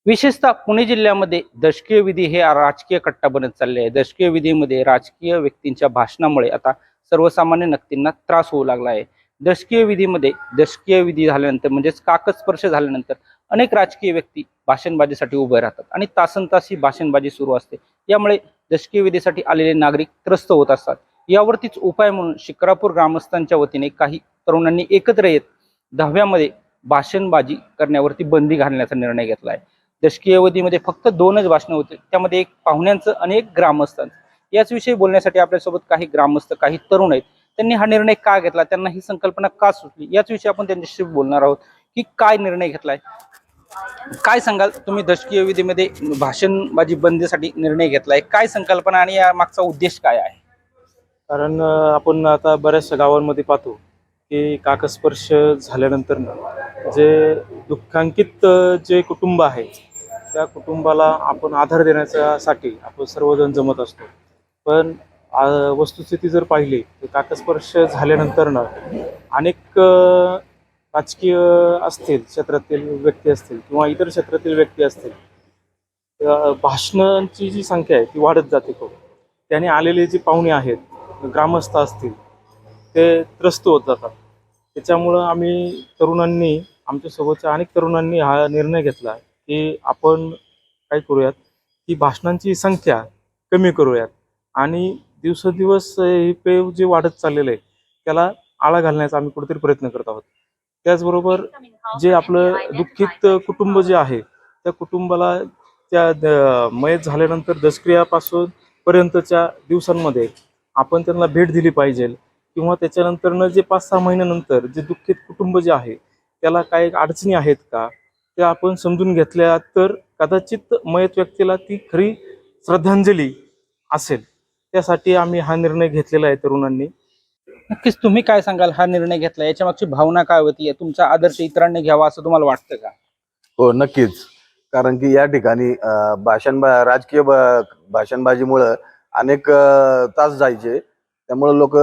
विशेषतः पुणे जिल्ह्यामध्ये दशकीय विधी हे राजकीय कट्टा बनत चालले आहे। दशकीय विधीमध्ये राजकीय व्यक्तींच्या भाषणामुळे आता सर्वसामान्य व्यक्तींना त्रास होऊ लागला आहे। दशकीय विधीमध्ये दशकीय विधी झाल्यानंतर म्हणजेच काकस्पर्श झाल्यानंतर अनेक राजकीय व्यक्ती भाषणबाजीसाठी उभे राहतात आणि तासनतास ही भाषणबाजी सुरू असते। यामुळे दशकीय विधीसाठी आलेले नागरिक त्रस्त होत असतात। यावरतीच उपाय म्हणून शिक्रापूर ग्रामस्थांच्या वतीने काही तरुणांनी एकत्र येत दहाव्यामध्ये भाषणबाजी करण्यावरती बंदी घालण्याचा निर्णय घेतला आहे। दशकीय अवधीमध्ये फक्त 2च भाषणं होते, त्यामध्ये एक पाहुण्यांचं आणि एक ग्रामस्थांचं। याच विषयी बोलण्यासाठी आपल्यासोबत काही ग्रामस्थ, काही तरुण आहेत। त्यांनी हा निर्णय का घेतला, त्यांना ही संकल्पना का सुचली, याच विषयी आपण त्यांच्याशी बोलणार आहोत की काय निर्णय घेतलाय। काय सांगाल तुम्ही, दशकीय विधीमध्ये भाषणबाजी बंदीसाठी निर्णय घेतलाय, काय संकल्पना आणि या मागचा उद्देश काय आहे? कारण आपण आता बऱ्याचशा गावांमध्ये पाहतो की काकस्पर्श झाल्यानंतर जे दुःखांकित जे कुटुंब आहे त्या कुटुंबाला आपण आधार देण्यासाठी आपण सर्वजण जमत असतो। पण वस्तुस्थिती जर पाहिली तर काकस्पर्श झाल्यानंतर अनेक राजकीय असतील क्षेत्रातील व्यक्ती असतील किंवा इतर क्षेत्रातील व्यक्ती असतील, भाषणांची जी संख्या आहे ती वाढत जाते खूप। त्याने आलेले जे पाहुणे आहेत, ग्रामस्थ असतील, ते त्रस्त होत जातात। त्याच्यामुळं आम्ही तरुणांनी, आमच्यासोबतच्या अनेक तरुणांनी हा निर्णय घेतला की आपण काय करूयात, की भाषणांची संख्या कमी करूयात आणि दिवसेंदिवस हे पेव जे वाढत चाललेलं आहे त्याला आळा घालण्याचा आम्ही कुठेतरी प्रयत्न करत आहोत। त्याचबरोबर जे आपलं दुःखित कुटुंब जे आहे त्या कुटुंबाला त्या मयत झाल्यानंतर दशक्रियापासून पर्यंतच्या दिवसांमध्ये आपण त्यांना भेट दिली पाहिजे किंवा त्याच्यानंतरनं जे 5-6 महिन्यानंतर जे दुःखित कुटुंब जे आहे त्याला काही अडचणी आहेत का त्या आपण समजून घेतल्या तर कदाचित मयत व्यक्तीला ती खरी श्रद्धांजली असेल। त्यासाठी आम्ही हा निर्णय घेतलेला आहे तरुणांनी। नक्कीच तुम्ही काय सांगाल, हा निर्णय घेतला याच्या मागची भावना काय होती, तुमचा आदर्श इतरांनी घ्यावा असं तुम्हाला वाटतं का? हो, नक्कीच. कारण की या ठिकाणी राजकीय भाषणबाजीमुळं अनेक तास जायचे, त्यामुळे लोक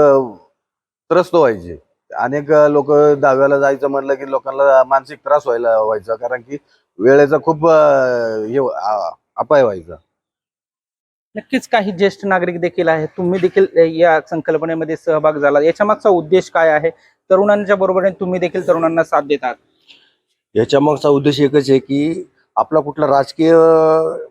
त्रस्त व्हायचे। अनेक लोक दहाव्याला जायचं म्हणलं की लोकांना मानसिक त्रास व्हायचा, कारण की वेळेचा खूप अपाय व्हायचा। नक्कीच काही ज्येष्ठ नागरिक देखील आहेत, तुम्ही देखील या संकल्पनेमध्ये सहभाग झाला, याच्या मागचा उद्देश काय आहे? तरुणांच्या बरोबरीने तुम्ही देखील तरुणांना साथ देतात। याच्या मागचा उद्देश एकच आहे की आपला कुठला राजकीय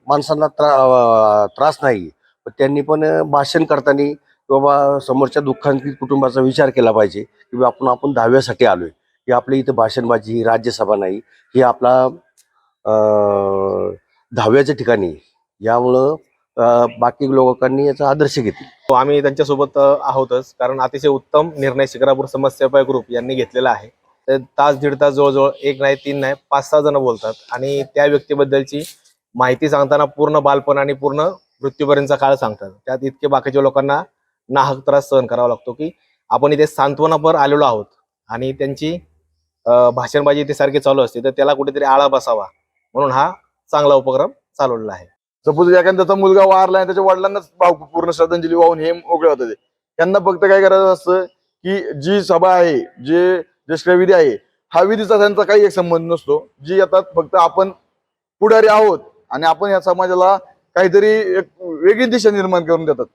माणसांना त्रास नाही, पण त्यांनी पण भाषण करताना किंवा समोरच्या दुःखांकित कुटुंबाचा विचार केला पाहिजे की आपण दहाव्यासाठी आलोय, की आपल्या इथं भाषणबाजी ही राज्यसभा नाही, ही आपला दहाव्याच्या ठिकाणी। यामुळं बाकी लोकांनी याचा आदर्श घेतला। आम्ही त्यांच्यासोबत आहोतच, कारण अतिशय उत्तम निर्णय शिक्रापूर समस्यापाय ग्रुप यांनी घेतलेला आहे। तर तास दीड तास जवळजवळ एक नाही, तीन नाही, 5-6 जण बोलतात आणि त्या व्यक्तीबद्दलची माहिती सांगताना पूर्ण बालपण आणि पूर्ण मृत्यूपर्यंतचा काळ सांगतात। त्यात इतके बाकीच्या लोकांना नाहक त्रास सहन करावा लागतो की आपण इथे सांत्वनापर आलेलो आहोत आणि त्यांची भाषणबाजी इथे सारखी चालू असते, तर त्याला कुठेतरी आळा बसावा म्हणून हा चांगला उपक्रम चालवलेला आहे। सपोज एखाद्याचा मुलगा वारला आणि त्याच्या वडिलांनाच पूर्ण श्रद्धांजली वाहून हे मोकळे होते, त्यांना फक्त काय करायचं असतं की जी सभा आहे, जे दशक्रिया विधी आहे, हा विधीचा त्यांचा काही एक संबंध नसतो। जी येतात फक्त आपण पुढारी आहोत आणि आपण या समाजाला काहीतरी एक वेगळी दिशा निर्माण करून देतात।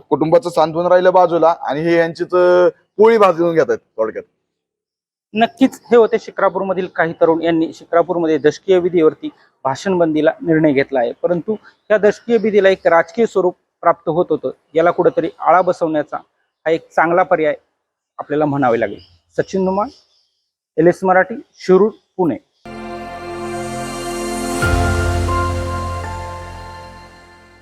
कुटुंबाचं सांत्वन राहिलं बाजूला आणि हे यांचीच पोळी भाजून घेतात थोडक्यात। नक्कीच हे होते शिक्रापूरमधील काही तरुण यांनी शिक्रापूरमध्ये दशकीय विधीवरती भाषणबंदीला निर्णय घेतला आहे। परंतु या दशकीय विधीला एक राजकीय स्वरूप प्राप्त होत होतं, याला कुठेतरी आळा बसवण्याचा हा एक चांगला पर्याय आपल्याला म्हणावे लागेल। सचिन नुमान, LS मराठी, शिरूर, पुणे।